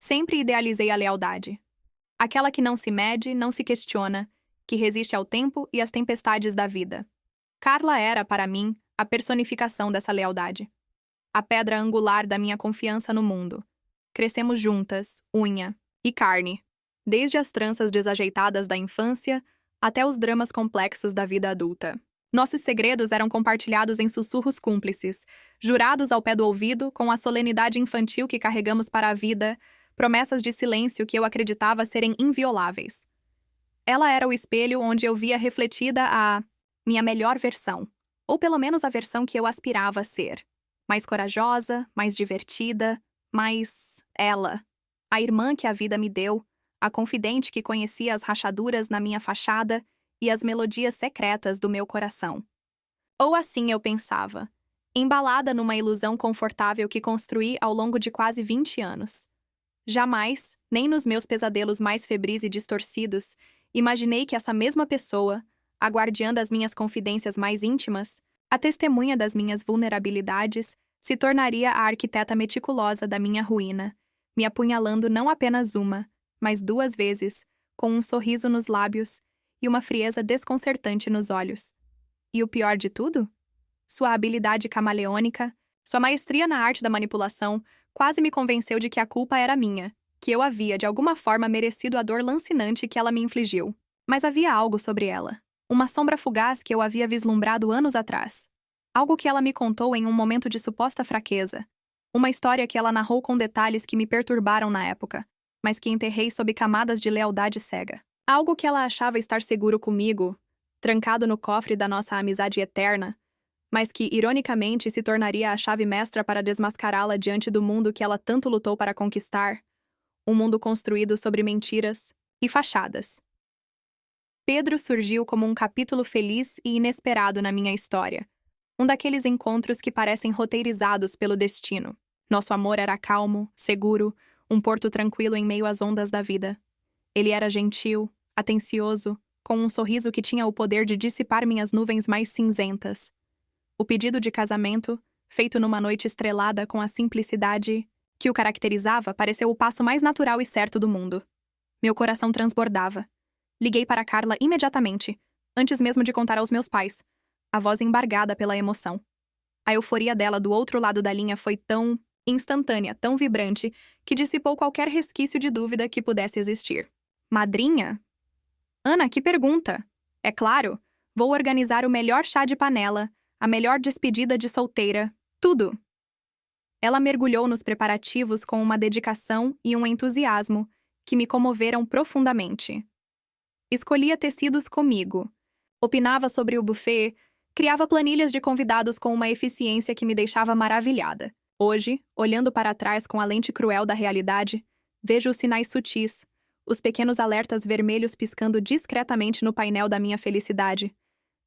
Sempre idealizei a lealdade. Aquela que não se mede, não se questiona, que resiste ao tempo e às tempestades da vida. Carla era, para mim, a personificação dessa lealdade. A pedra angular da minha confiança no mundo. Crescemos juntas, unha e carne, desde as tranças desajeitadas da infância até os dramas complexos da vida adulta. Nossos segredos eram compartilhados em sussurros cúmplices, jurados ao pé do ouvido com a solenidade infantil que carregamos para a vida, promessas de silêncio que eu acreditava serem invioláveis. Ela era o espelho onde eu via refletida a minha melhor versão, ou pelo menos a versão que eu aspirava a ser. Mais corajosa, mais divertida, mais ela. A irmã que a vida me deu, a confidente que conhecia as rachaduras na minha fachada e as melodias secretas do meu coração. Ou assim eu pensava, embalada numa ilusão confortável que construí ao longo de quase 20 anos. Jamais, nem nos meus pesadelos mais febris e distorcidos, imaginei que essa mesma pessoa, a guardiã das minhas confidências mais íntimas, a testemunha das minhas vulnerabilidades, se tornaria a arquiteta meticulosa da minha ruína, me apunhalando não apenas uma, mas 2 vezes, com um sorriso nos lábios e uma frieza desconcertante nos olhos. E o pior de tudo? Sua habilidade camaleônica, sua maestria na arte da manipulação, quase me convenceu de que a culpa era minha, que eu havia, de alguma forma, merecido a dor lancinante que ela me infligiu. Mas havia algo sobre ela, uma sombra fugaz que eu havia vislumbrado anos atrás. Algo que ela me contou em um momento de suposta fraqueza. Uma história que ela narrou com detalhes que me perturbaram na época, mas que enterrei sob camadas de lealdade cega. Algo que ela achava estar seguro comigo, trancado no cofre da nossa amizade eterna, mas que, ironicamente, se tornaria a chave mestra para desmascará-la diante do mundo que ela tanto lutou para conquistar, um mundo construído sobre mentiras e fachadas. Pedro surgiu como um capítulo feliz e inesperado na minha história, um daqueles encontros que parecem roteirizados pelo destino. Nosso amor era calmo, seguro, um porto tranquilo em meio às ondas da vida. Ele era gentil, atencioso, com um sorriso que tinha o poder de dissipar minhas nuvens mais cinzentas. O pedido de casamento, feito numa noite estrelada com a simplicidade que o caracterizava, pareceu o passo mais natural e certo do mundo. Meu coração transbordava. Liguei para Carla imediatamente, antes mesmo de contar aos meus pais, a voz embargada pela emoção. A euforia dela do outro lado da linha foi tão instantânea, tão vibrante, que dissipou qualquer resquício de dúvida que pudesse existir. Madrinha? Ana, que pergunta! É claro, vou organizar o melhor chá de panela, a melhor despedida de solteira, tudo. Ela mergulhou nos preparativos com uma dedicação e um entusiasmo que me comoveram profundamente. Escolhia tecidos comigo, opinava sobre o buffet, criava planilhas de convidados com uma eficiência que me deixava maravilhada. Hoje, olhando para trás com a lente cruel da realidade, vejo os sinais sutis, os pequenos alertas vermelhos piscando discretamente no painel da minha felicidade.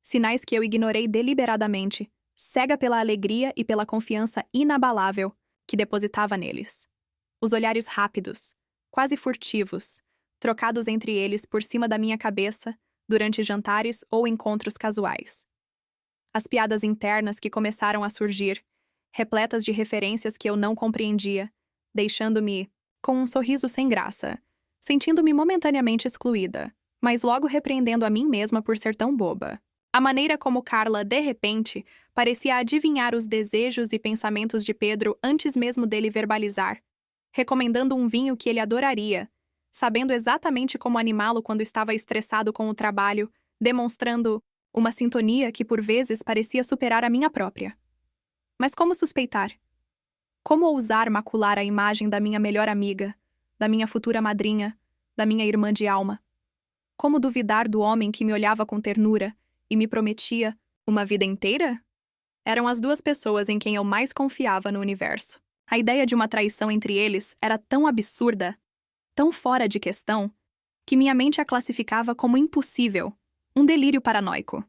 Sinais que eu ignorei deliberadamente, cega pela alegria e pela confiança inabalável que depositava neles. Os olhares rápidos, quase furtivos, trocados entre eles por cima da minha cabeça durante jantares ou encontros casuais. As piadas internas que começaram a surgir, repletas de referências que eu não compreendia, deixando-me com um sorriso sem graça, sentindo-me momentaneamente excluída, mas logo repreendendo a mim mesma por ser tão boba. A maneira como Carla, de repente, parecia adivinhar os desejos e pensamentos de Pedro antes mesmo dele verbalizar, recomendando um vinho que ele adoraria, sabendo exatamente como animá-lo quando estava estressado com o trabalho, demonstrando uma sintonia que por vezes parecia superar a minha própria. Mas como suspeitar? Como ousar macular a imagem da minha melhor amiga, da minha futura madrinha, da minha irmã de alma? Como duvidar do homem que me olhava com ternura e me prometia uma vida inteira? Eram as 2 pessoas em quem eu mais confiava no universo. A ideia de uma traição entre eles era tão absurda, tão fora de questão, que minha mente a classificava como impossível, um delírio paranoico.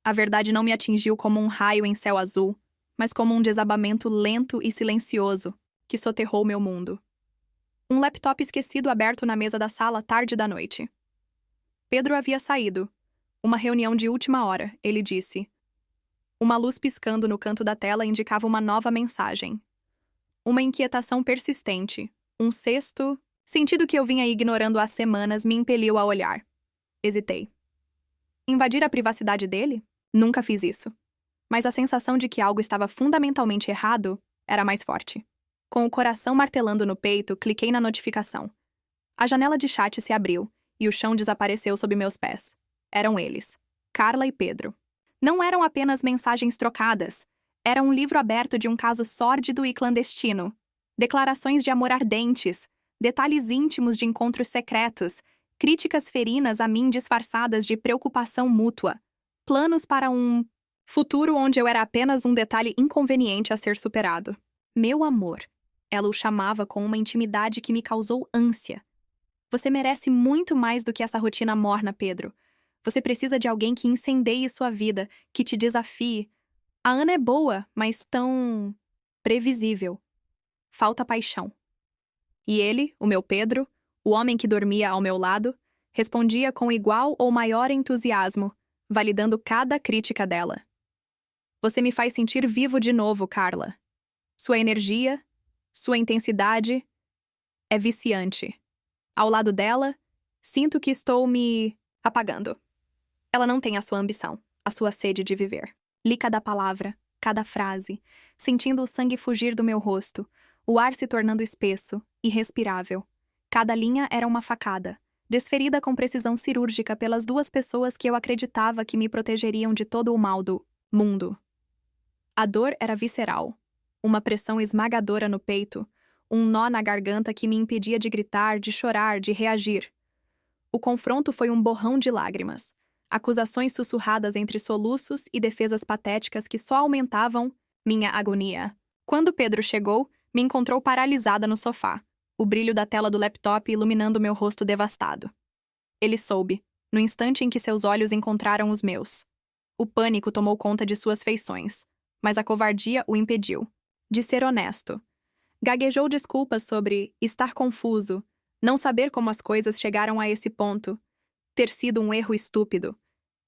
A verdade não me atingiu como um raio em céu azul, mas como um desabamento lento e silencioso que soterrou meu mundo. Um laptop esquecido aberto na mesa da sala tarde da noite. Pedro havia saído. Uma reunião de última hora, ele disse. Uma luz piscando no canto da tela indicava uma nova mensagem. Uma inquietação persistente, Um sexto sentido que eu vinha ignorando há semanas me impeliu a olhar. Hesitei. Invadir a privacidade dele? Nunca fiz isso. Mas a sensação de que algo estava fundamentalmente errado era mais forte. Com o coração martelando no peito, cliquei na notificação. A janela de chat se abriu e o chão desapareceu sob meus pés. Eram eles, Carla e Pedro. Não eram apenas mensagens trocadas. Era um livro aberto de um caso sórdido e clandestino. Declarações de amor ardentes, detalhes íntimos de encontros secretos, críticas ferinas a mim disfarçadas de preocupação mútua. Planos para um futuro onde eu era apenas um detalhe inconveniente a ser superado. Meu amor. Ela o chamava com uma intimidade que me causou ânsia. Você merece muito mais do que essa rotina morna, Pedro. Você precisa de alguém que incendeie sua vida, que te desafie. A Ana é boa, mas tão previsível. Falta paixão. E ele, o meu Pedro, o homem que dormia ao meu lado, respondia com igual ou maior entusiasmo, validando cada crítica dela. Você me faz sentir vivo de novo, Carla. Sua energia, sua intensidade é viciante. Ao lado dela, sinto que estou me apagando. Ela não tem a sua ambição, a sua sede de viver. Li cada palavra, cada frase, sentindo o sangue fugir do meu rosto, o ar se tornando espesso, irrespirável. Cada linha era uma facada, desferida com precisão cirúrgica pelas duas pessoas que eu acreditava que me protegeriam de todo o mal do mundo. A dor era visceral, uma pressão esmagadora no peito, um nó na garganta que me impedia de gritar, de chorar, de reagir. O confronto foi um borrão de lágrimas, acusações sussurradas entre soluços e defesas patéticas que só aumentavam minha agonia. Quando Pedro chegou, me encontrou paralisada no sofá, o brilho da tela do laptop iluminando meu rosto devastado. Ele soube, no instante em que seus olhos encontraram os meus. O pânico tomou conta de suas feições, mas a covardia o impediu de ser honesto. Gaguejou desculpas sobre estar confuso, não saber como as coisas chegaram a esse ponto, ter sido um erro estúpido.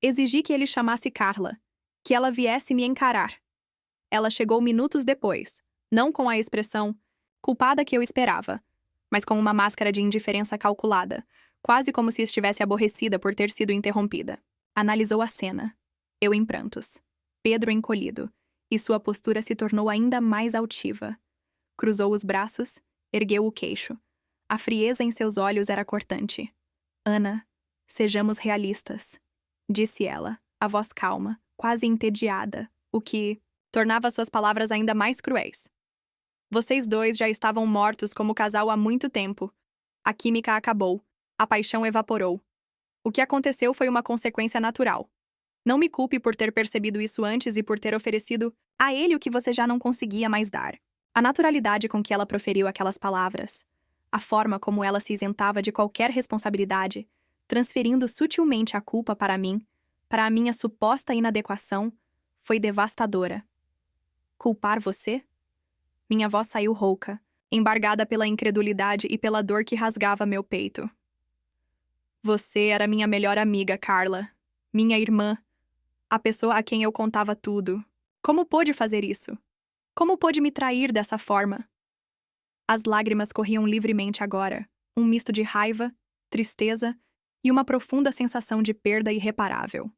Exigi que ele chamasse Carla, que ela viesse me encarar. Ela chegou minutos depois, não com a expressão culpada que eu esperava, mas com uma máscara de indiferença calculada, quase como se estivesse aborrecida por ter sido interrompida. Analisou a cena. Eu em prantos. Pedro encolhido, e sua postura se tornou ainda mais altiva. Cruzou os braços, ergueu o queixo. A frieza em seus olhos era cortante. Ana, sejamos realistas, disse ela, a voz calma, quase entediada, o que tornava suas palavras ainda mais cruéis. Vocês dois já estavam mortos como casal há muito tempo. A química acabou. A paixão evaporou. O que aconteceu foi uma consequência natural. Não me culpe por ter percebido isso antes e por ter oferecido a ele o que você já não conseguia mais dar. A naturalidade com que ela proferiu aquelas palavras, a forma como ela se isentava de qualquer responsabilidade, transferindo sutilmente a culpa para mim, para a minha suposta inadequação, foi devastadora. Culpar você? Minha voz saiu rouca, embargada pela incredulidade e pela dor que rasgava meu peito. Você era minha melhor amiga, Carla. Minha irmã. A pessoa a quem eu contava tudo. Como pôde fazer isso? Como pôde me trair dessa forma? As lágrimas corriam livremente agora, um misto de raiva, tristeza e uma profunda sensação de perda irreparável.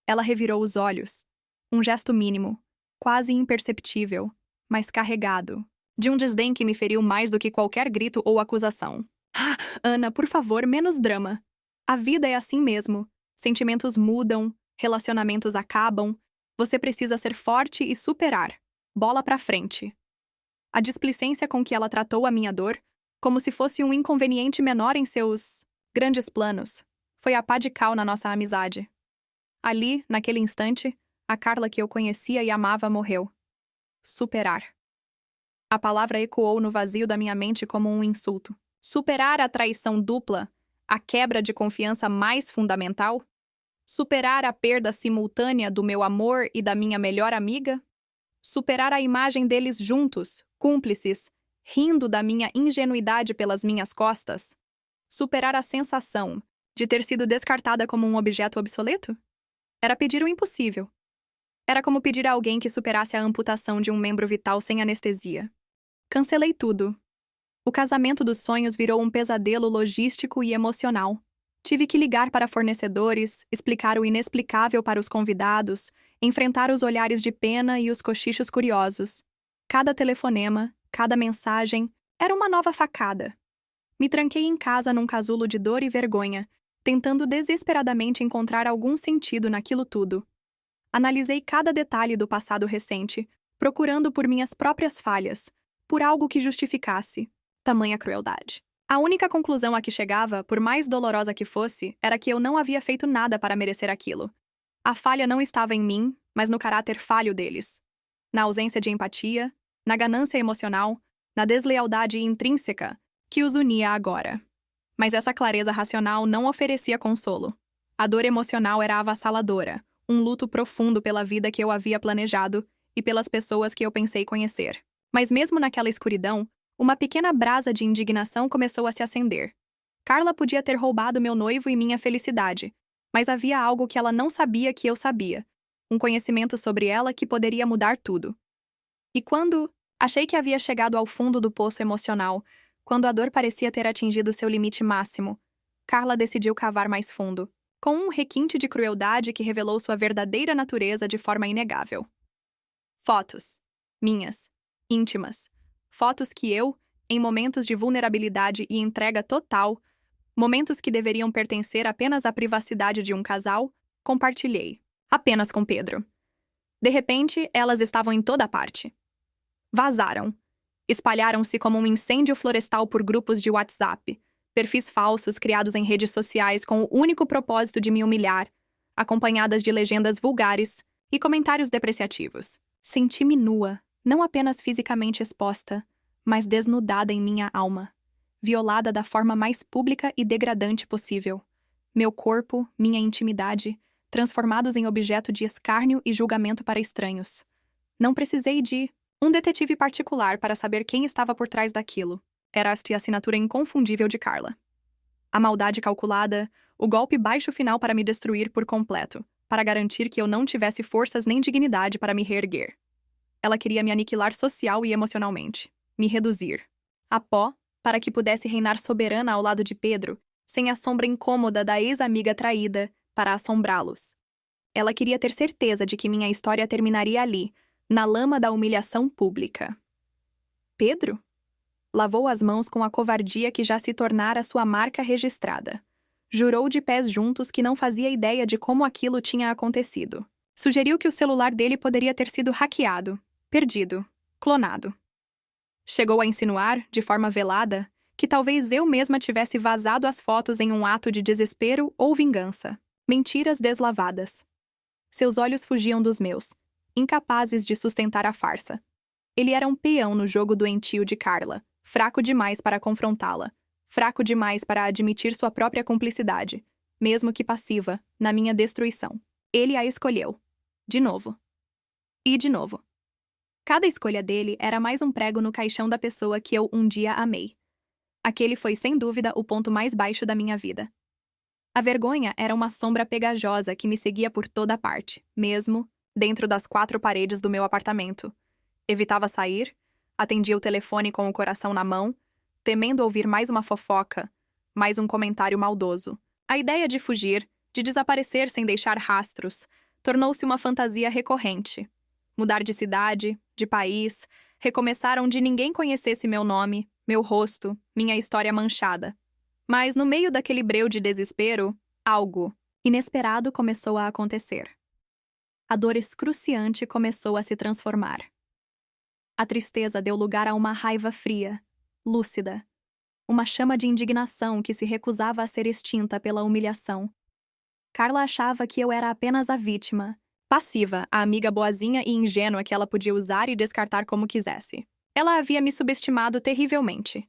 Ela revirou os olhos, um gesto mínimo, quase imperceptível, mas carregado, de um desdém que me feriu mais do que qualquer grito ou acusação. Ah, Ana, por favor, menos drama. A vida é assim mesmo. Sentimentos mudam, relacionamentos acabam. Você precisa ser forte e superar. Bola pra frente. A displicência com que ela tratou a minha dor, como se fosse um inconveniente menor em seus grandes planos, foi a pá de cal na nossa amizade. Ali, naquele instante, a Carla que eu conhecia e amava morreu. Superar. A palavra ecoou no vazio da minha mente como um insulto. Superar a traição dupla, a quebra de confiança mais fundamental? Superar a perda simultânea do meu amor e da minha melhor amiga? Superar a imagem deles juntos, cúmplices, rindo da minha ingenuidade pelas minhas costas? Superar a sensação de ter sido descartada como um objeto obsoleto? Era pedir o impossível. Era como pedir a alguém que superasse a amputação de um membro vital sem anestesia. Cancelei tudo. O casamento dos sonhos virou um pesadelo logístico e emocional. Tive que ligar para fornecedores, explicar o inexplicável para os convidados, enfrentar os olhares de pena e os cochichos curiosos. Cada telefonema, cada mensagem, era uma nova facada. Me tranquei em casa num casulo de dor e vergonha, tentando desesperadamente encontrar algum sentido naquilo tudo. Analisei cada detalhe do passado recente, procurando por minhas próprias falhas, por algo que justificasse tamanha crueldade. A única conclusão a que chegava, por mais dolorosa que fosse, era que eu não havia feito nada para merecer aquilo. A falha não estava em mim, mas no caráter falho deles. Na ausência de empatia, na ganância emocional, na deslealdade intrínseca que os unia agora. Mas essa clareza racional não oferecia consolo. A dor emocional era avassaladora, um luto profundo pela vida que eu havia planejado e pelas pessoas que eu pensei conhecer. Mas mesmo naquela escuridão, uma pequena brasa de indignação começou a se acender. Carla podia ter roubado meu noivo e minha felicidade, mas havia algo que ela não sabia que eu sabia, um conhecimento sobre ela que poderia mudar tudo. E quando achei que havia chegado ao fundo do poço emocional, quando a dor parecia ter atingido seu limite máximo, Carla decidiu cavar mais fundo, com um requinte de crueldade que revelou sua verdadeira natureza de forma inegável. Fotos. Minhas. Íntimas. Fotos que eu, em momentos de vulnerabilidade e entrega total, momentos que deveriam pertencer apenas à privacidade de um casal, compartilhei. Apenas com Pedro. De repente, elas estavam em toda parte. Vazaram. Espalharam-se como um incêndio florestal por grupos de WhatsApp, perfis falsos criados em redes sociais com o único propósito de me humilhar, acompanhadas de legendas vulgares e comentários depreciativos. Senti-me nua, não apenas fisicamente exposta, mas desnudada em minha alma, violada da forma mais pública e degradante possível. Meu corpo, minha intimidade, transformados em objeto de escárnio e julgamento para estranhos. Não precisei de um detetive particular para saber quem estava por trás daquilo. Era a assinatura inconfundível de Carla. A maldade calculada, o golpe baixo final para me destruir por completo, para garantir que eu não tivesse forças nem dignidade para me reerguer. Ela queria me aniquilar social e emocionalmente, me reduzir a pó para que pudesse reinar soberana ao lado de Pedro, sem a sombra incômoda da ex-amiga traída para assombrá-los. Ela queria ter certeza de que minha história terminaria ali, na lama da humilhação pública. Pedro? Lavou as mãos com a covardia que já se tornara sua marca registrada. Jurou de pés juntos que não fazia ideia de como aquilo tinha acontecido. Sugeriu que o celular dele poderia ter sido hackeado, perdido, clonado. Chegou a insinuar, de forma velada, que talvez eu mesma tivesse vazado as fotos em um ato de desespero ou vingança. Mentiras deslavadas. Seus olhos fugiam dos meus, incapazes de sustentar a farsa. Ele era um peão no jogo doentio de Carla, fraco demais para confrontá-la, fraco demais para admitir sua própria cumplicidade, mesmo que passiva, na minha destruição. Ele a escolheu. De novo. E de novo. Cada escolha dele era mais um prego no caixão da pessoa que eu um dia amei. Aquele foi, sem dúvida, o ponto mais baixo da minha vida. A vergonha era uma sombra pegajosa que me seguia por toda parte, mesmo dentro das 4 paredes do meu apartamento. Evitava sair, atendia o telefone com o coração na mão, temendo ouvir mais uma fofoca, mais um comentário maldoso. A ideia de fugir, de desaparecer sem deixar rastros, tornou-se uma fantasia recorrente. Mudar de cidade, de país, recomeçar onde ninguém conhecesse meu nome, meu rosto, minha história manchada. Mas no meio daquele breu de desespero, algo inesperado começou a acontecer. A dor excruciante começou a se transformar. A tristeza deu lugar a uma raiva fria, lúcida. Uma chama de indignação que se recusava a ser extinta pela humilhação. Carla achava que eu era apenas a vítima, passiva, a amiga boazinha e ingênua que ela podia usar e descartar como quisesse. Ela havia me subestimado terrivelmente.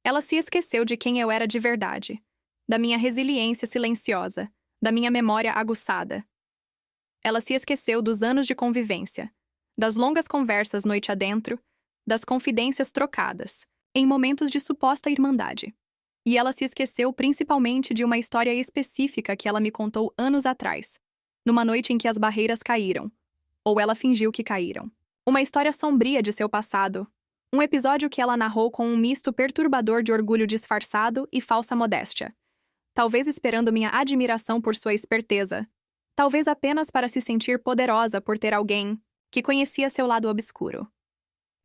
Ela se esqueceu de quem eu era de verdade, da minha resiliência silenciosa, da minha memória aguçada. Ela se esqueceu dos anos de convivência, das longas conversas noite adentro, das confidências trocadas, em momentos de suposta irmandade. E ela se esqueceu principalmente de uma história específica que ela me contou anos atrás, numa noite em que as barreiras caíram, ou ela fingiu que caíram. Uma história sombria de seu passado, Um episódio que ela narrou com um misto perturbador de orgulho disfarçado e falsa modéstia. Talvez esperando minha admiração por sua esperteza. Talvez apenas para se sentir poderosa por ter alguém que conhecia seu lado obscuro.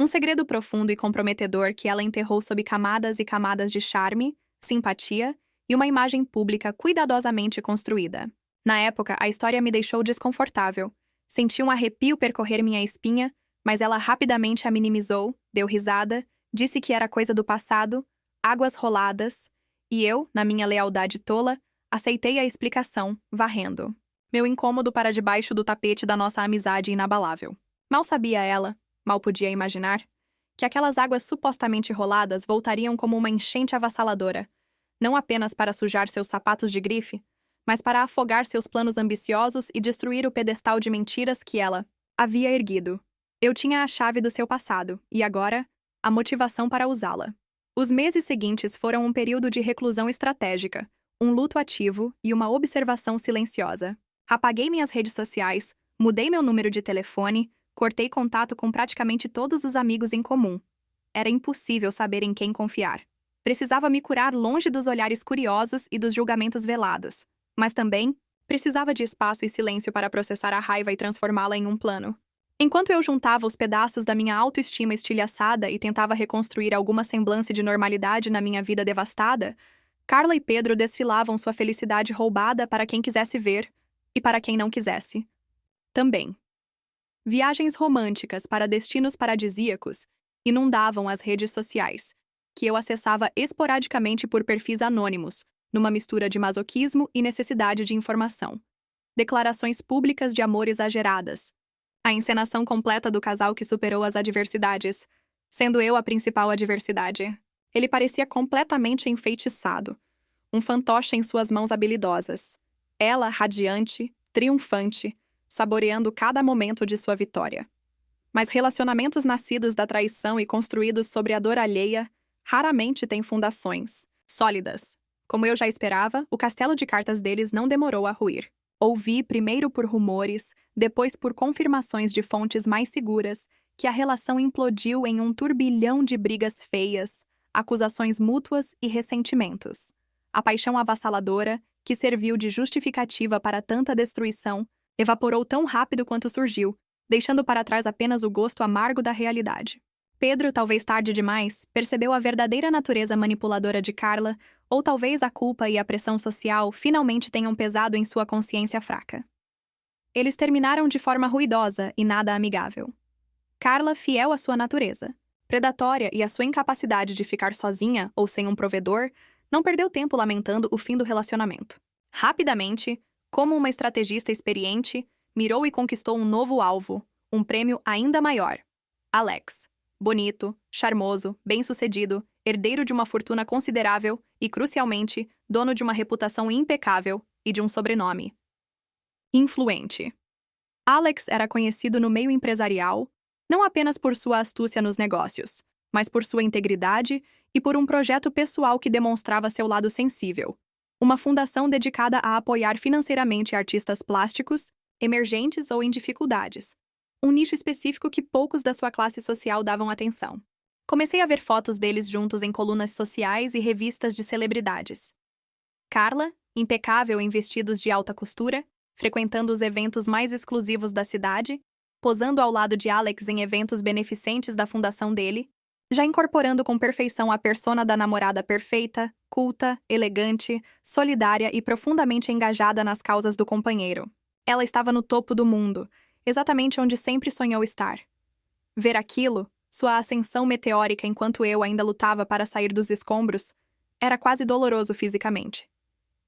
Um segredo profundo e comprometedor que ela enterrou sob camadas e camadas de charme, simpatia e uma imagem pública cuidadosamente construída. Na época, a história me deixou desconfortável. Senti um arrepio percorrer minha espinha, mas ela rapidamente a minimizou, deu risada, disse que era coisa do passado, águas roladas, e eu, na minha lealdade tola, aceitei a explicação, varrendo meu incômodo para debaixo do tapete da nossa amizade inabalável. Mal sabia ela, mal podia imaginar, que aquelas águas supostamente roladas voltariam como uma enchente avassaladora, não apenas para sujar seus sapatos de grife, mas para afogar seus planos ambiciosos e destruir o pedestal de mentiras que ela havia erguido. Eu tinha a chave do seu passado, e agora, a motivação para usá-la. Os meses seguintes foram um período de reclusão estratégica, um luto ativo e uma observação silenciosa. Apaguei minhas redes sociais, mudei meu número de telefone, cortei contato com praticamente todos os amigos em comum. Era impossível saber em quem confiar. Precisava me curar longe dos olhares curiosos e dos julgamentos velados. Mas também precisava de espaço e silêncio para processar a raiva e transformá-la em um plano. Enquanto eu juntava os pedaços da minha autoestima estilhaçada e tentava reconstruir alguma semblance de normalidade na minha vida devastada, Carla e Pedro desfilavam sua felicidade roubada para quem quisesse ver e para quem não quisesse. Também. Viagens românticas para destinos paradisíacos inundavam as redes sociais, que eu acessava esporadicamente por perfis anônimos, numa mistura de masoquismo e necessidade de informação. Declarações públicas de amor exageradas. A encenação completa do casal que superou as adversidades, sendo eu a principal adversidade. Ele parecia completamente enfeitiçado, um fantoche em suas mãos habilidosas. Ela, radiante, triunfante, saboreando cada momento de sua vitória. Mas relacionamentos nascidos da traição e construídos sobre a dor alheia raramente têm fundações sólidas. Como eu já esperava, o castelo de cartas deles não demorou a ruir. Ouvi, primeiro por rumores, depois por confirmações de fontes mais seguras, que a relação implodiu em um turbilhão de brigas feias, acusações mútuas e ressentimentos. A paixão avassaladora, que serviu de justificativa para tanta destruição, evaporou tão rápido quanto surgiu, deixando para trás apenas o gosto amargo da realidade. Pedro, talvez tarde demais, percebeu a verdadeira natureza manipuladora de Carla, ou talvez a culpa e a pressão social finalmente tenham pesado em sua consciência fraca. Eles terminaram de forma ruidosa e nada amigável. Carla, fiel à sua natureza, predatória e à sua incapacidade de ficar sozinha ou sem um provedor, não perdeu tempo lamentando o fim do relacionamento. Rapidamente, como uma estrategista experiente, mirou e conquistou um novo alvo, um prêmio ainda maior. Alex. Bonito, charmoso, bem-sucedido, herdeiro de uma fortuna considerável e, crucialmente, dono de uma reputação impecável e de um sobrenome influente. Alex era conhecido no meio empresarial não apenas por sua astúcia nos negócios, mas por sua integridade e por um projeto pessoal que demonstrava seu lado sensível. Uma fundação dedicada a apoiar financeiramente artistas plásticos, emergentes ou em dificuldades. Um nicho específico que poucos da sua classe social davam atenção. Comecei a ver fotos deles juntos em colunas sociais e revistas de celebridades. Carla, impecável em vestidos de alta costura, frequentando os eventos mais exclusivos da cidade, posando ao lado de Alex em eventos beneficentes da fundação dele, já incorporando com perfeição a persona da namorada perfeita, culta, elegante, solidária e profundamente engajada nas causas do companheiro. Ela estava no topo do mundo, exatamente onde sempre sonhou estar. Ver aquilo, sua ascensão meteórica enquanto eu ainda lutava para sair dos escombros, era quase doloroso fisicamente.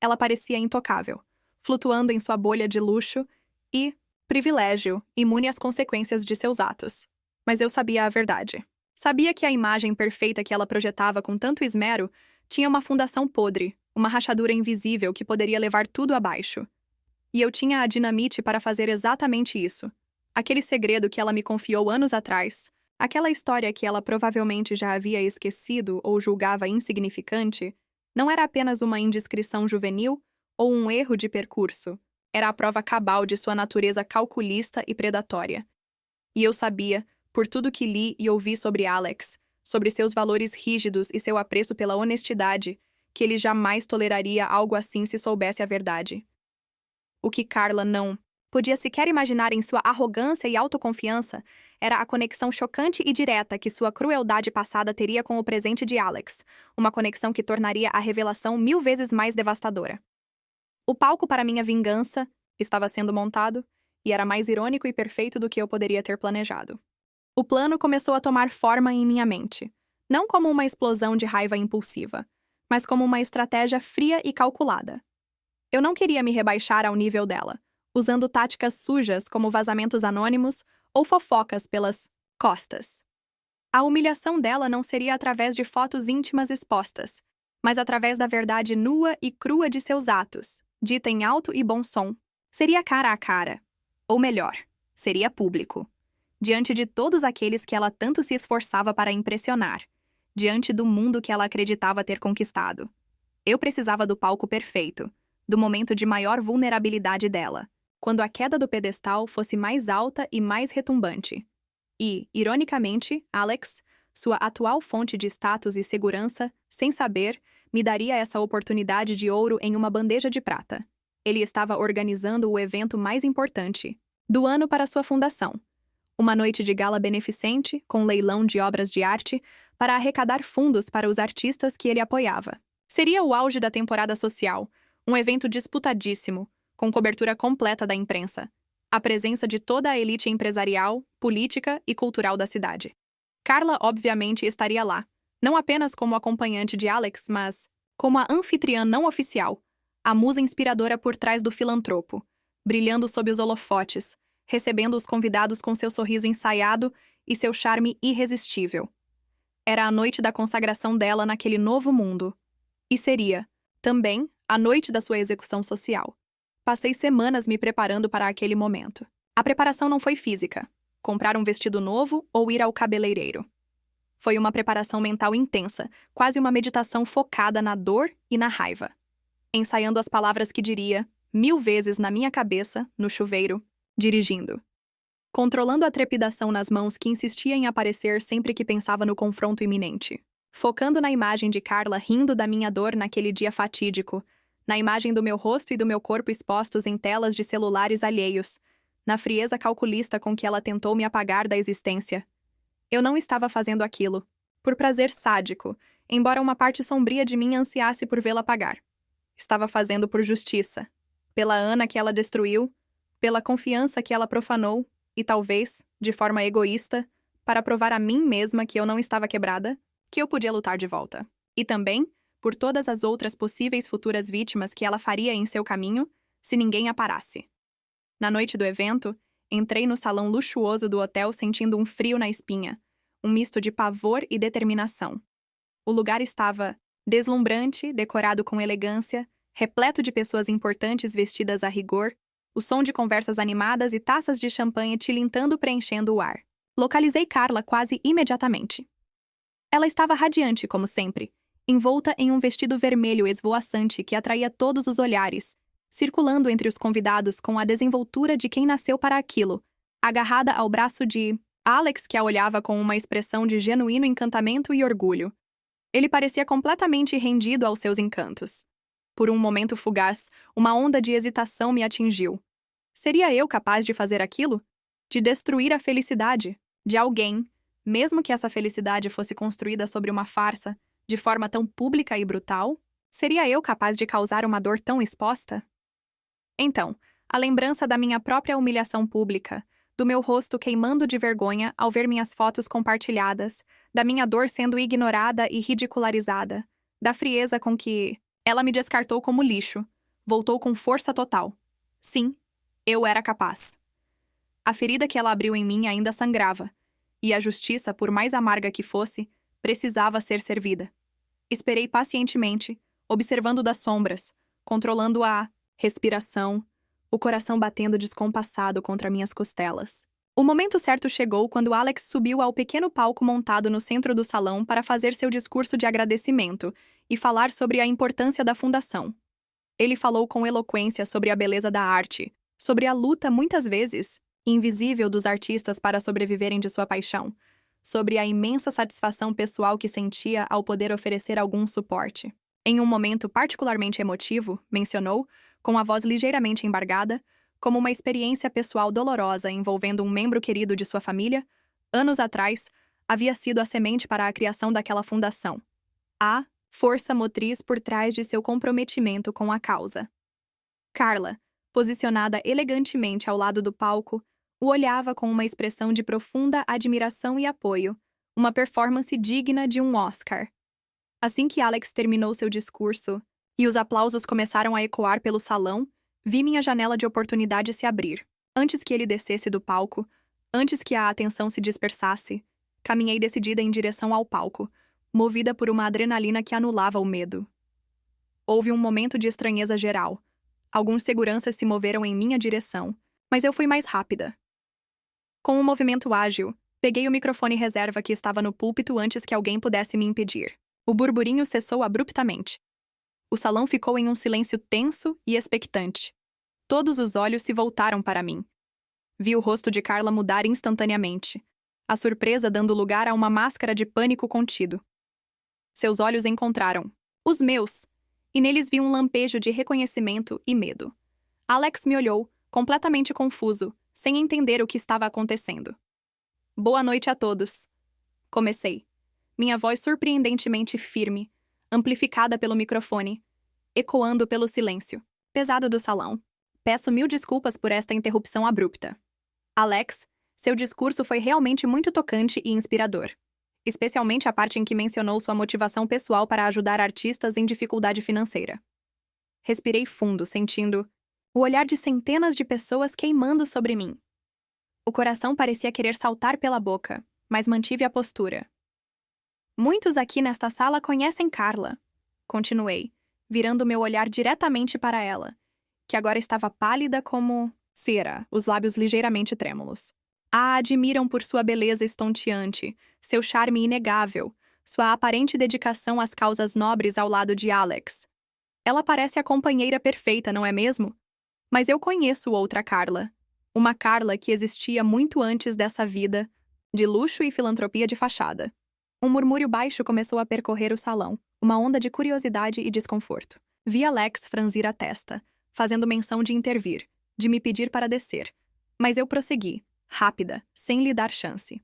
Ela parecia intocável, flutuando em sua bolha de luxo e privilégio, imune às consequências de seus atos. Mas eu sabia a verdade. Sabia que a imagem perfeita que ela projetava com tanto esmero tinha uma fundação podre, uma rachadura invisível que poderia levar tudo abaixo. E eu tinha a dinamite para fazer exatamente isso. Aquele segredo que ela me confiou anos atrás, aquela história que ela provavelmente já havia esquecido ou julgava insignificante, não era apenas uma indiscrição juvenil ou um erro de percurso. Era a prova cabal de sua natureza calculista e predatória. E eu sabia, por tudo que li e ouvi sobre Alex, sobre seus valores rígidos e seu apreço pela honestidade, que ele jamais toleraria algo assim se soubesse a verdade. O que Carla não podia sequer imaginar em sua arrogância e autoconfiança era a conexão chocante e direta que sua crueldade passada teria com o presente de Alex, uma conexão que tornaria a revelação 1000 vezes mais devastadora. O palco para minha vingança estava sendo montado e era mais irônico e perfeito do que eu poderia ter planejado. O plano começou a tomar forma em minha mente, não como uma explosão de raiva impulsiva, mas como uma estratégia fria e calculada. Eu não queria me rebaixar ao nível dela, usando táticas sujas como vazamentos anônimos ou fofocas pelas costas. A humilhação dela não seria através de fotos íntimas expostas, mas através da verdade nua e crua de seus atos, dita em alto e bom som. Seria cara a cara. Ou melhor, seria público. Diante de todos aqueles que ela tanto se esforçava para impressionar. Diante do mundo que ela acreditava ter conquistado. Eu precisava do palco perfeito, do momento de maior vulnerabilidade dela, quando a queda do pedestal fosse mais alta e mais retumbante. E, ironicamente, Alex, sua atual fonte de status e segurança, sem saber, me daria essa oportunidade de ouro em uma bandeja de prata. Ele estava organizando o evento mais importante do ano para sua fundação. Uma noite de gala beneficente, com leilão de obras de arte, para arrecadar fundos para os artistas que ele apoiava. Seria o auge da temporada social, um evento disputadíssimo, com cobertura completa da imprensa. A presença de toda a elite empresarial, política e cultural da cidade. Carla, obviamente, estaria lá, não apenas como acompanhante de Alex, mas como a anfitriã não oficial, a musa inspiradora por trás do filantropo, brilhando sob os holofotes, recebendo os convidados com seu sorriso ensaiado e seu charme irresistível. Era a noite da consagração dela naquele novo mundo. E seria, também, a noite da sua execução social. Passei semanas me preparando para aquele momento. A preparação não foi física, comprar um vestido novo ou ir ao cabeleireiro. Foi uma preparação mental intensa, quase uma meditação focada na dor e na raiva. Ensaiando as palavras que diria, 1000 vezes na minha cabeça, no chuveiro, dirigindo. Controlando a trepidação nas mãos que insistia em aparecer sempre que pensava no confronto iminente. Focando na imagem de Carla rindo da minha dor naquele dia fatídico, na imagem do meu rosto e do meu corpo expostos em telas de celulares alheios, na frieza calculista com que ela tentou me apagar da existência. Eu não estava fazendo aquilo, por prazer sádico, embora uma parte sombria de mim ansiasse por vê-la pagar. Estava fazendo por justiça, pela Ana que ela destruiu, pela confiança que ela profanou e talvez, de forma egoísta, para provar a mim mesma que eu não estava quebrada, que eu podia lutar de volta. E também por todas as outras possíveis futuras vítimas que ela faria em seu caminho se ninguém a parasse. Na noite do evento, entrei no salão luxuoso do hotel sentindo um frio na espinha, um misto de pavor e determinação. O lugar estava deslumbrante, decorado com elegância, repleto de pessoas importantes vestidas a rigor, o som de conversas animadas e taças de champanhe tilintando preenchendo o ar. Localizei Carla quase imediatamente. Ela estava radiante, como sempre, envolta em um vestido vermelho esvoaçante que atraía todos os olhares, circulando entre os convidados com a desenvoltura de quem nasceu para aquilo, agarrada ao braço de Alex, que a olhava com uma expressão de genuíno encantamento e orgulho. Ele parecia completamente rendido aos seus encantos. Por um momento fugaz, uma onda de hesitação me atingiu. Seria eu capaz de fazer aquilo? De destruir a felicidade de alguém, mesmo que essa felicidade fosse construída sobre uma farsa, de forma tão pública e brutal? Seria eu capaz de causar uma dor tão exposta? Então, a lembrança da minha própria humilhação pública, do meu rosto queimando de vergonha ao ver minhas fotos compartilhadas, da minha dor sendo ignorada e ridicularizada, da frieza com que ela me descartou como lixo, voltou com força total. Sim, eu era capaz. A ferida que ela abriu em mim ainda sangrava, e a justiça, por mais amarga que fosse, precisava ser servida. Esperei pacientemente, observando das sombras, controlando a respiração, o coração batendo descompassado contra minhas costelas. O momento certo chegou quando Alex subiu ao pequeno palco montado no centro do salão para fazer seu discurso de agradecimento e falar sobre a importância da fundação. Ele falou com eloquência sobre a beleza da arte, sobre a luta, muitas vezes, invisível dos artistas para sobreviverem de sua paixão, sobre a imensa satisfação pessoal que sentia ao poder oferecer algum suporte. Em um momento particularmente emotivo, mencionou, com a voz ligeiramente embargada, como uma experiência pessoal dolorosa envolvendo um membro querido de sua família, anos atrás, havia sido a semente para a criação daquela fundação. A força motriz por trás de seu comprometimento com a causa. Carla, posicionada elegantemente ao lado do palco, o olhava com uma expressão de profunda admiração e apoio, uma performance digna de um Oscar. Assim que Alex terminou seu discurso e os aplausos começaram a ecoar pelo salão, vi minha janela de oportunidade se abrir. Antes que ele descesse do palco, antes que a atenção se dispersasse, caminhei decidida em direção ao palco, movida por uma adrenalina que anulava o medo. Houve um momento de estranheza geral. Alguns seguranças se moveram em minha direção, mas eu fui mais rápida. Com um movimento ágil, peguei o microfone reserva que estava no púlpito antes que alguém pudesse me impedir. O burburinho cessou abruptamente. O salão ficou em um silêncio tenso e expectante. Todos os olhos se voltaram para mim. Vi o rosto de Carla mudar instantaneamente, a surpresa dando lugar a uma máscara de pânico contido. Seus olhos encontraram os meus, e neles vi um lampejo de reconhecimento e medo. Alex me olhou, completamente confuso, sem entender o que estava acontecendo. Boa noite a todos. Comecei. Minha voz surpreendentemente firme, amplificada pelo microfone, ecoando pelo silêncio pesado do salão. Peço 1000 desculpas por esta interrupção abrupta. Alex, seu discurso foi realmente muito tocante e inspirador. Especialmente a parte em que mencionou sua motivação pessoal para ajudar artistas em dificuldade financeira. Respirei fundo, sentindo o olhar de centenas de pessoas queimando sobre mim. O coração parecia querer saltar pela boca, mas mantive a postura. Muitos aqui nesta sala conhecem Carla, continuei, virando meu olhar diretamente para ela, que agora estava pálida como cera, os lábios ligeiramente trêmulos. A admiram por sua beleza estonteante, seu charme inegável, sua aparente dedicação às causas nobres ao lado de Alex. Ela parece a companheira perfeita, não é mesmo? Mas eu conheço outra Carla. Uma Carla que existia muito antes dessa vida, de luxo e filantropia de fachada. Um murmúrio baixo começou a percorrer o salão, uma onda de curiosidade e desconforto. Vi Alex franzir a testa, fazendo menção de intervir, de me pedir para descer. Mas eu prossegui, rápida, sem lhe dar chance.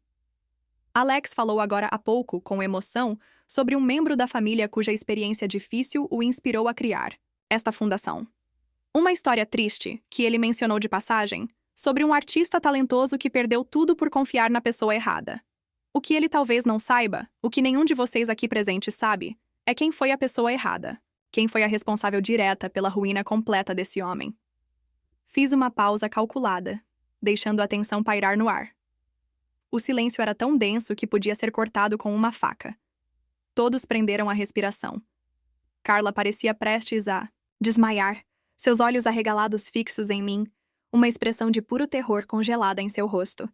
Alex falou agora há pouco, com emoção, sobre um membro da família cuja experiência difícil o inspirou a criar esta fundação. Uma história triste, que ele mencionou de passagem, sobre um artista talentoso que perdeu tudo por confiar na pessoa errada. O que ele talvez não saiba, o que nenhum de vocês aqui presentes sabe, é quem foi a pessoa errada, quem foi a responsável direta pela ruína completa desse homem. Fiz uma pausa calculada, deixando a tensão pairar no ar. O silêncio era tão denso que podia ser cortado com uma faca. Todos prenderam a respiração. Carla parecia prestes a desmaiar, seus olhos arregalados fixos em mim, uma expressão de puro terror congelada em seu rosto.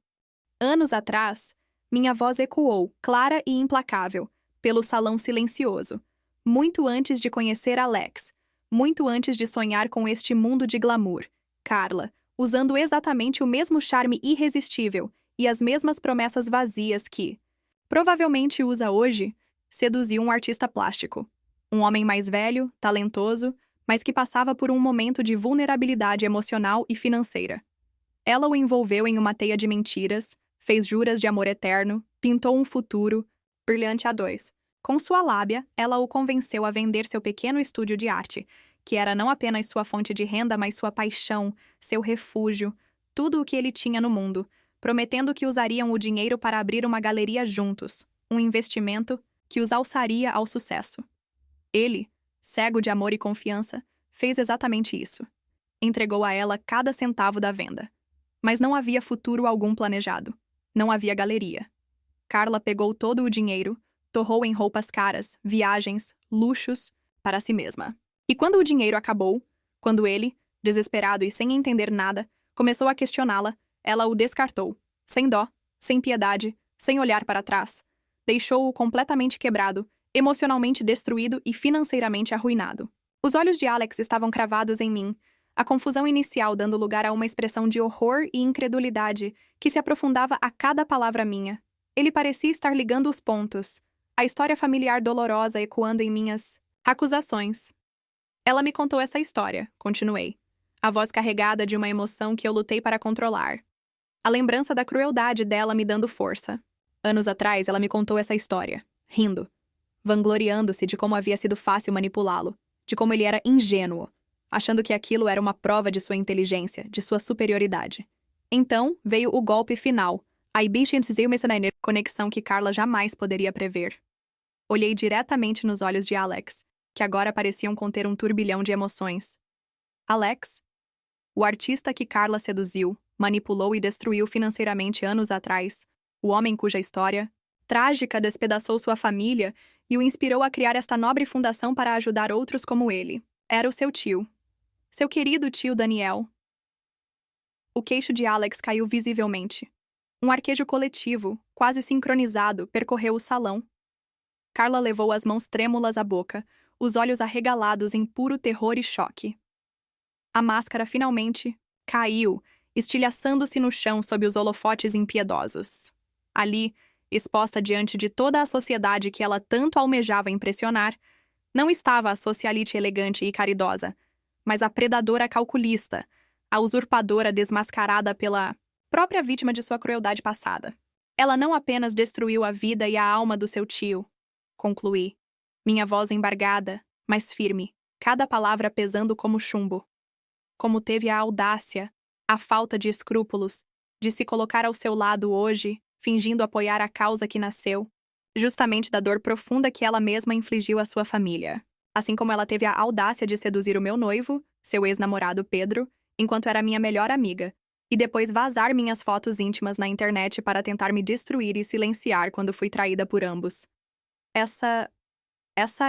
Anos atrás, minha voz ecoou, clara e implacável, pelo salão silencioso, muito antes de conhecer Alex, muito antes de sonhar com este mundo de glamour. Carla, usando exatamente o mesmo charme irresistível e as mesmas promessas vazias que, provavelmente usa hoje, seduziu um artista plástico. Um homem mais velho, talentoso, mas que passava por um momento de vulnerabilidade emocional e financeira. Ela o envolveu em uma teia de mentiras, fez juras de amor eterno, pintou um futuro brilhante a dois. Com sua lábia, ela o convenceu a vender seu pequeno estúdio de arte, que era não apenas sua fonte de renda, mas sua paixão, seu refúgio, tudo o que ele tinha no mundo, prometendo que usariam o dinheiro para abrir uma galeria juntos, um investimento que os alçaria ao sucesso. Ele, cego de amor e confiança, fez exatamente isso. Entregou a ela cada centavo da venda. Mas não havia futuro algum planejado. Não havia galeria. Carla pegou todo o dinheiro, torrou em roupas caras, viagens, luxos, para si mesma. E quando o dinheiro acabou, quando ele, desesperado e sem entender nada, começou a questioná-la, ela o descartou, sem dó, sem piedade, sem olhar para trás. Deixou-o completamente quebrado, emocionalmente destruído e financeiramente arruinado. Os olhos de Alex estavam cravados em mim, a confusão inicial dando lugar a uma expressão de horror e incredulidade que se aprofundava a cada palavra minha. Ele parecia estar ligando os pontos, a história familiar dolorosa ecoando em minhas acusações. Ela me contou essa história, continuei, a voz carregada de uma emoção que eu lutei para controlar. A lembrança da crueldade dela me dando força. Anos atrás, ela me contou essa história, rindo, vangloriando-se de como havia sido fácil manipulá-lo, de como ele era ingênuo, achando que aquilo era uma prova de sua inteligência, de sua superioridade. Então, veio o golpe final, a conexão que Carla jamais poderia prever. Olhei diretamente nos olhos de Alex, que agora pareciam conter um turbilhão de emoções. Alex? O artista que Carla seduziu, manipulou e destruiu financeiramente anos atrás, o homem cuja história trágica despedaçou sua família e o inspirou a criar esta nobre fundação para ajudar outros como ele. Era o seu tio. Seu querido tio Daniel. O queixo de Alex caiu visivelmente. Um arquejo coletivo, quase sincronizado, percorreu o salão. Carla levou as mãos trêmulas à boca, os olhos arregalados em puro terror e choque. A máscara finalmente caiu, estilhaçando-se no chão sob os holofotes impiedosos. Ali, exposta diante de toda a sociedade que ela tanto almejava impressionar, não estava a socialite elegante e caridosa, mas a predadora calculista, a usurpadora desmascarada pela própria vítima de sua crueldade passada. Ela não apenas destruiu a vida e a alma do seu tio, concluí, minha voz embargada, mas firme, cada palavra pesando como chumbo. Como teve a audácia, a falta de escrúpulos, de se colocar ao seu lado hoje, fingindo apoiar a causa que nasceu, justamente da dor profunda que ela mesma infligiu à sua família. Assim como ela teve a audácia de seduzir o meu noivo, seu ex-namorado Pedro, enquanto era minha melhor amiga, e depois vazar minhas fotos íntimas na internet para tentar me destruir e silenciar quando fui traída por ambos. Essa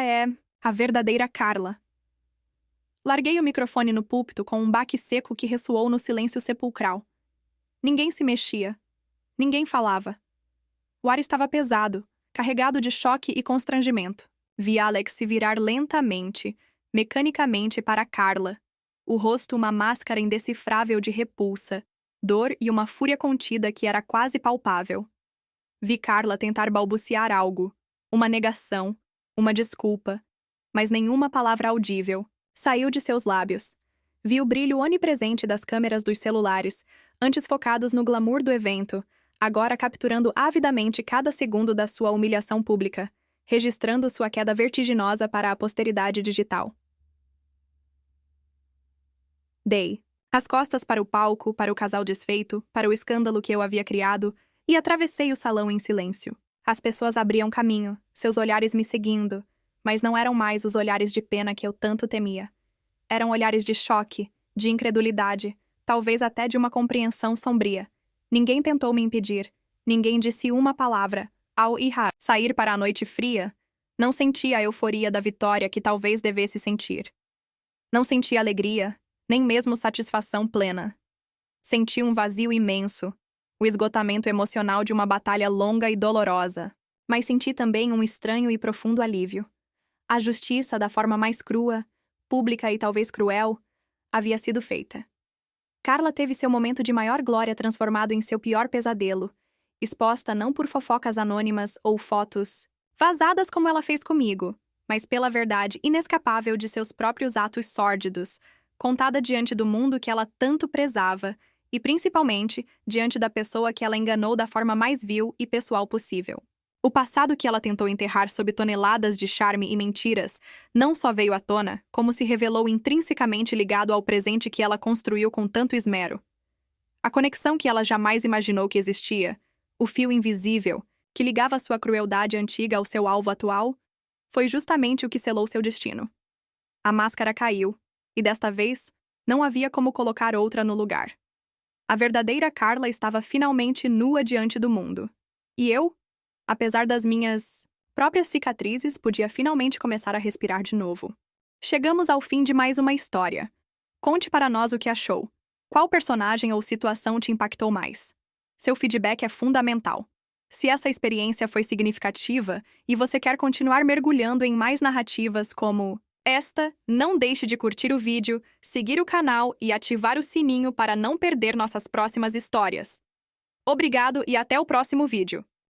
é a verdadeira Carla. Larguei o microfone no púlpito com um baque seco que ressoou no silêncio sepulcral. Ninguém se mexia. Ninguém falava. O ar estava pesado, carregado de choque e constrangimento. Vi Alex se virar lentamente, mecanicamente para Carla. O rosto uma máscara indecifrável de repulsa, dor e uma fúria contida que era quase palpável. Vi Carla tentar balbuciar algo, uma negação, uma desculpa, mas nenhuma palavra audível saiu de seus lábios. Vi o brilho onipresente das câmeras dos celulares, antes focados no glamour do evento, agora capturando avidamente cada segundo da sua humilhação pública, registrando sua queda vertiginosa para a posteridade digital. Dei as costas para o palco, para o casal desfeito, para o escândalo que eu havia criado, e atravessei o salão em silêncio. As pessoas abriam caminho, seus olhares me seguindo, mas não eram mais os olhares de pena que eu tanto temia. Eram olhares de choque, de incredulidade, talvez até de uma compreensão sombria. Ninguém tentou me impedir, ninguém disse uma palavra. Ao sair para a noite fria, não senti a euforia da vitória que talvez devesse sentir. Não senti alegria, nem mesmo satisfação plena. Senti um vazio imenso, o esgotamento emocional de uma batalha longa e dolorosa, mas senti também um estranho e profundo alívio. A justiça, da forma mais crua, pública e talvez cruel, havia sido feita. Carla teve seu momento de maior glória transformado em seu pior pesadelo, exposta não por fofocas anônimas ou fotos vazadas como ela fez comigo, mas pela verdade inescapável de seus próprios atos sórdidos, contada diante do mundo que ela tanto prezava e, principalmente, diante da pessoa que ela enganou da forma mais vil e pessoal possível. O passado que ela tentou enterrar sob toneladas de charme e mentiras não só veio à tona, como se revelou intrinsecamente ligado ao presente que ela construiu com tanto esmero. A conexão que ela jamais imaginou que existia, o fio invisível, que ligava sua crueldade antiga ao seu alvo atual, foi justamente o que selou seu destino. A máscara caiu, e desta vez, não havia como colocar outra no lugar. A verdadeira Carla estava finalmente nua diante do mundo. E eu, apesar das minhas próprias cicatrizes, podia finalmente começar a respirar de novo. Chegamos ao fim de mais uma história. Conte para nós o que achou. Qual personagem ou situação te impactou mais? Seu feedback é fundamental. Se essa experiência foi significativa e você quer continuar mergulhando em mais narrativas como esta, não deixe de curtir o vídeo, seguir o canal e ativar o sininho para não perder nossas próximas histórias. Obrigado e até o próximo vídeo.